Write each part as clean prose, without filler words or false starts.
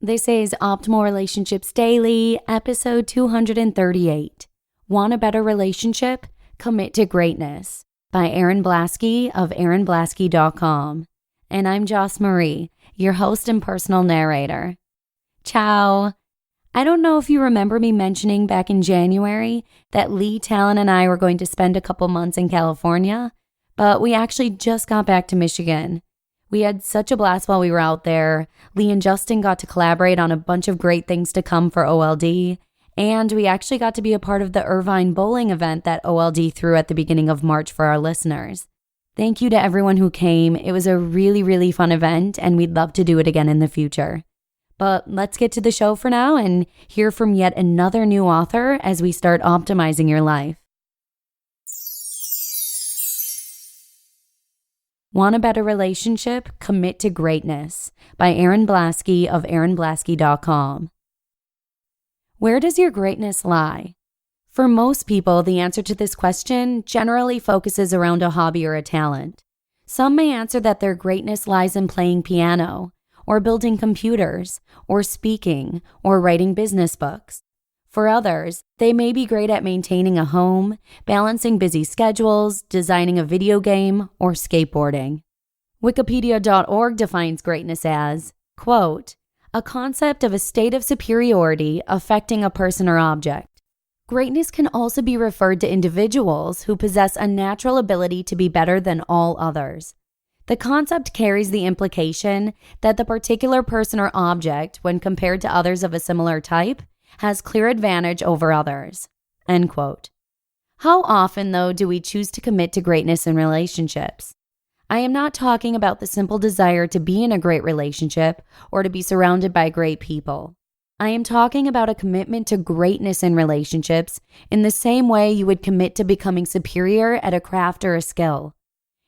This is Optimal Relationships Daily, episode 238. Want a better relationship? Commit to greatness by Erin Blaskie of and&nbsp. And I'm Joss Marie, your host and personal narrator. Ciao. I don't know if you remember me mentioning back in January that Lee, Talon, and I were going to spend a couple months in California, but we actually just got back to Michigan. We had such a blast while we were out there. Lee and Justin got to collaborate on a bunch of great things to come for OLD, and we actually got to be a part of the Irvine bowling event that OLD threw at the beginning of March for our listeners. Thank you to everyone who came. It was a really, really fun event, and we'd love to do it again in the future. But let's get to the show for now and hear from yet another new author as we start optimizing your life. Want a better relationship? Commit to greatness by Erin Blaskie of and&nbsp. Where does your greatness lie? For most people, the answer to this question generally focuses around a hobby or a talent. Some may answer that their greatness lies in playing piano, or building computers, or speaking, or writing business books. For others, they may be great at maintaining a home, balancing busy schedules, designing a video game, or skateboarding. Wikipedia.org defines greatness as, quote, a concept of a state of superiority affecting a person or object. Greatness can also be referred to individuals who possess a natural ability to be better than all others. The concept carries the implication that the particular person or object, when compared to others of a similar type, has clear advantage over others, end quote. How often, though, do we choose to commit to greatness in relationships? I am not talking about the simple desire to be in a great relationship or to be surrounded by great people. I am talking about a commitment to greatness in relationships in the same way you would commit to becoming superior at a craft or a skill.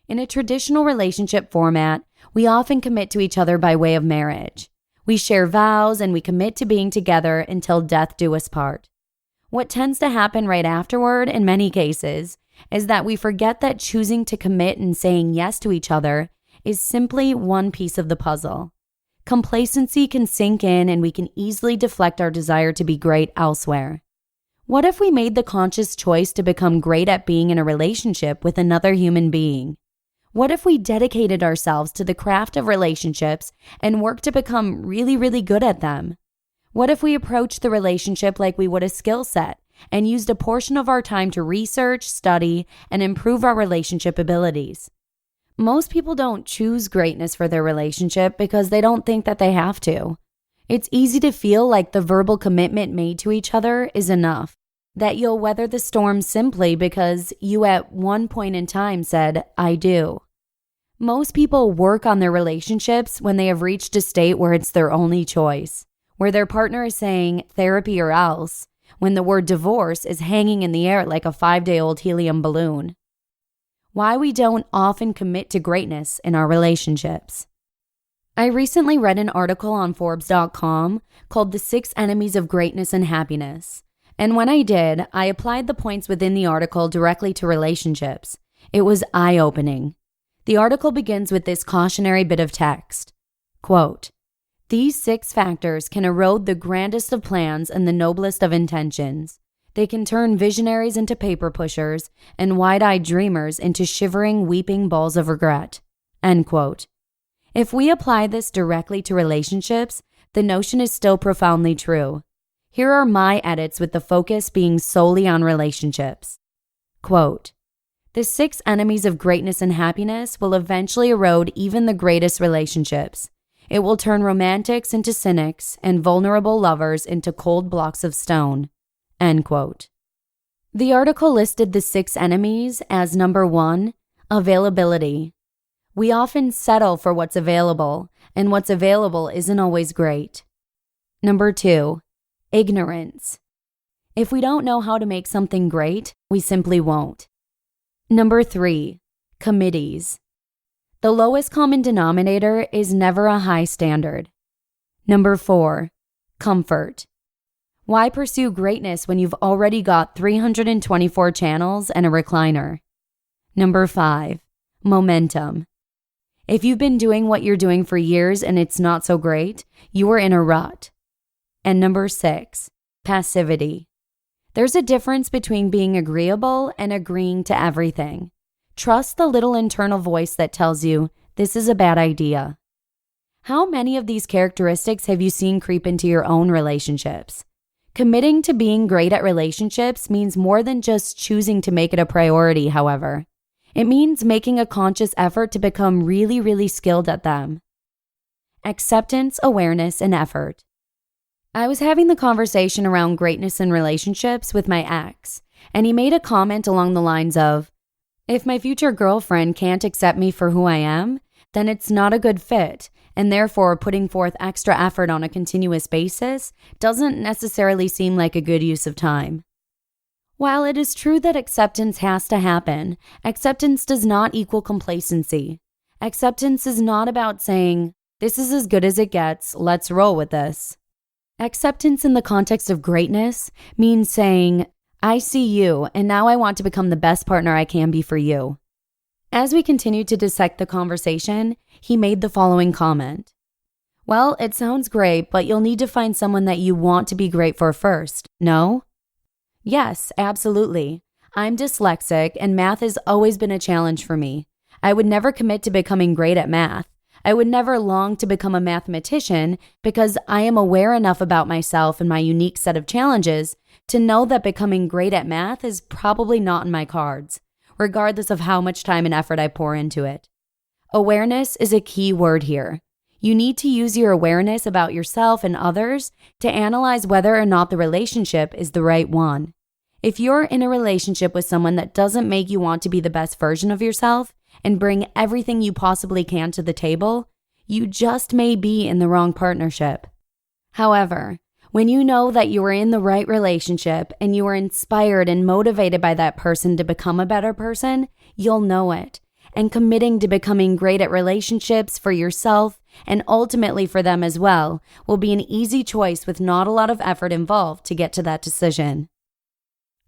In a traditional relationship format, we often commit to each other by way of marriage. We share vows and we commit to being together until death do us part. What tends to happen right afterward, in many cases, is that we forget that choosing to commit and saying yes to each other is simply one piece of the puzzle. Complacency can sink in and we can easily deflect our desire to be great elsewhere. What if we made the conscious choice to become great at being in a relationship with another human being? What if we dedicated ourselves to the craft of relationships and worked to become really, really good at them? What if we approached the relationship like we would a skill set and used a portion of our time to research, study, and improve our relationship abilities? Most people don't choose greatness for their relationship because they don't think that they have to. It's easy to feel like the verbal commitment made to each other is enough, that you'll weather the storm simply because you at one point in time said, I do. Most people work on their relationships when they have reached a state where it's their only choice, where their partner is saying therapy or else, when the word divorce is hanging in the air like a 5-day-old helium balloon. Why we don't often commit to greatness in our relationships. I recently read an article on Forbes.com called The 6 Enemies of Greatness and Happiness. And when I did, I applied the points within the article directly to relationships. It was eye-opening. The article begins with this cautionary bit of text. Quote, these 6 factors can erode the grandest of plans and the noblest of intentions. They can turn visionaries into paper pushers and wide-eyed dreamers into shivering, weeping balls of regret. End quote. If we apply this directly to relationships, the notion is still profoundly true. Here are my edits with the focus being solely on relationships. Quote, the 6 enemies of greatness and happiness will eventually erode even the greatest relationships. It will turn romantics into cynics and vulnerable lovers into cold blocks of stone. End quote. The article listed the 6 enemies as number 1, availability. We often settle for what's available, and what's available isn't always great. Number 2, ignorance. If we don't know how to make something great, we simply won't. Number 3, committees. The lowest common denominator is never a high standard. Number 4, comfort. Why pursue greatness when you've already got 324 channels and a recliner? Number 5, momentum. If you've been doing what you're doing for years and it's not so great, you are in a rut. And number 6, passivity. There's a difference between being agreeable and agreeing to everything. Trust the little internal voice that tells you, this is a bad idea. How many of these characteristics have you seen creep into your own relationships? Committing to being great at relationships means more than just choosing to make it a priority, however. It means making a conscious effort to become really, really skilled at them. Acceptance, awareness, and effort. I was having the conversation around greatness in relationships with my ex, and he made a comment along the lines of, if my future girlfriend can't accept me for who I am, then it's not a good fit, and therefore putting forth extra effort on a continuous basis doesn't necessarily seem like a good use of time. While it is true that acceptance has to happen, acceptance does not equal complacency. Acceptance is not about saying, this is as good as it gets, let's roll with this. Acceptance in the context of greatness means saying, I see you, and now I want to become the best partner I can be for you. As we continued to dissect the conversation, he made the following comment. Well, it sounds great, but you'll need to find someone that you want to be great for first, no? Yes, absolutely. I'm dyslexic, and math has always been a challenge for me. I would never commit to becoming great at math. I would never long to become a mathematician because I am aware enough about myself and my unique set of challenges to know that becoming great at math is probably not in my cards, regardless of how much time and effort I pour into it. Awareness is a key word here. You need to use your awareness about yourself and others to analyze whether or not the relationship is the right one. If you're in a relationship with someone that doesn't make you want to be the best version of yourself and bring everything you possibly can to the table, you just may be in the wrong partnership. However, when you know that you are in the right relationship and you are inspired and motivated by that person to become a better person, you'll know it. And committing to becoming great at relationships for yourself and ultimately for them as well will be an easy choice with not a lot of effort involved to get to that decision.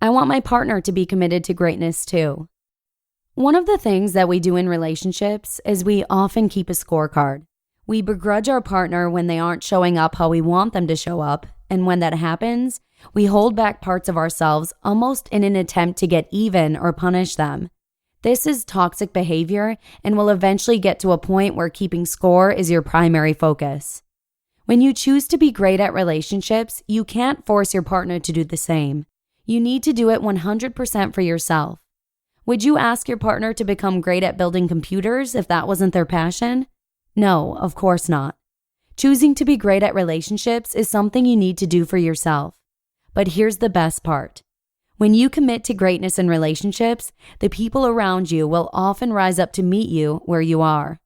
I want my partner to be committed to greatness too. One of the things that we do in relationships is we often keep a scorecard. We begrudge our partner when they aren't showing up how we want them to show up, and when that happens, we hold back parts of ourselves almost in an attempt to get even or punish them. This is toxic behavior and will eventually get to a point where keeping score is your primary focus. When you choose to be great at relationships, you can't force your partner to do the same. You need to do it 100% for yourself. Would you ask your partner to become great at building computers if that wasn't their passion? No, of course not. Choosing to be great at relationships is something you need to do for yourself. But here's the best part. When you commit to greatness in relationships, the people around you will often rise up to meet you where you are.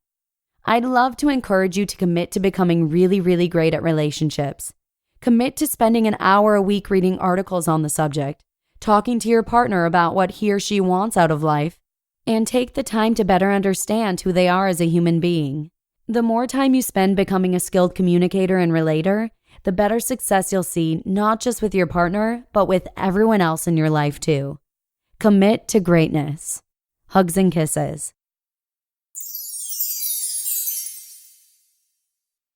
I'd love to encourage you to commit to becoming really, really great at relationships. Commit to spending an hour a week reading articles on the subject, talking to your partner about what he or she wants out of life, and take the time to better understand who they are as a human being. The more time you spend becoming a skilled communicator and relator, the better success you'll see not just with your partner, but with everyone else in your life too. Commit to greatness. Hugs and kisses.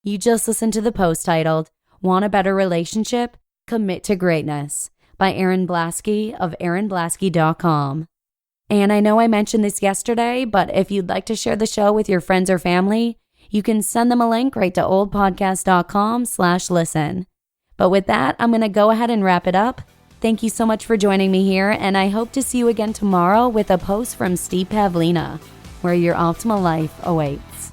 You just listened to the post titled, Want a Better Relationship? Commit to Greatness by Erin Blaskie of and&nbsp. And I know I mentioned this yesterday, but if you'd like to share the show with your friends or family, you can send them a link right to oldpodcast.com/listen. But with that, I'm going to go ahead and wrap it up. Thank you so much for joining me here, and I hope to see you again tomorrow with a post from Steve Pavlina, where your optimal life awaits.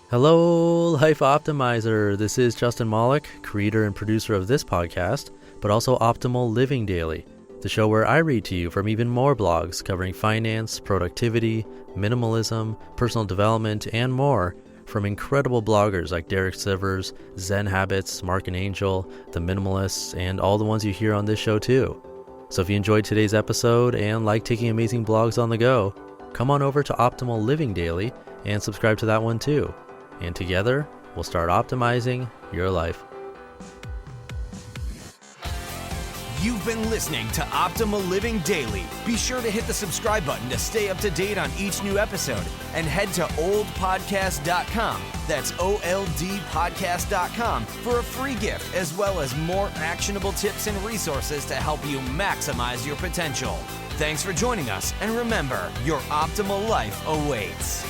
Hello, Life Optimizer. This is Justin Malik, creator and producer of this podcast, but also Optimal Living Daily, the show where I read to you from even more blogs covering finance, productivity, minimalism, personal development, and more from incredible bloggers like Derek Sivers, Zen Habits, Mark and Angel, The Minimalists, and all the ones you hear on this show too. So if you enjoyed today's episode and like taking amazing blogs on the go, come on over to Optimal Living Daily and subscribe to that one too. And together, we'll start optimizing your life. You've been listening to Optimal Living Daily. Be sure to hit the subscribe button to stay up to date on each new episode and head to oldpodcast.com. That's OLDpodcast.com for a free gift as well as more actionable tips and resources to help you maximize your potential. Thanks for joining us, and remember, your optimal life awaits.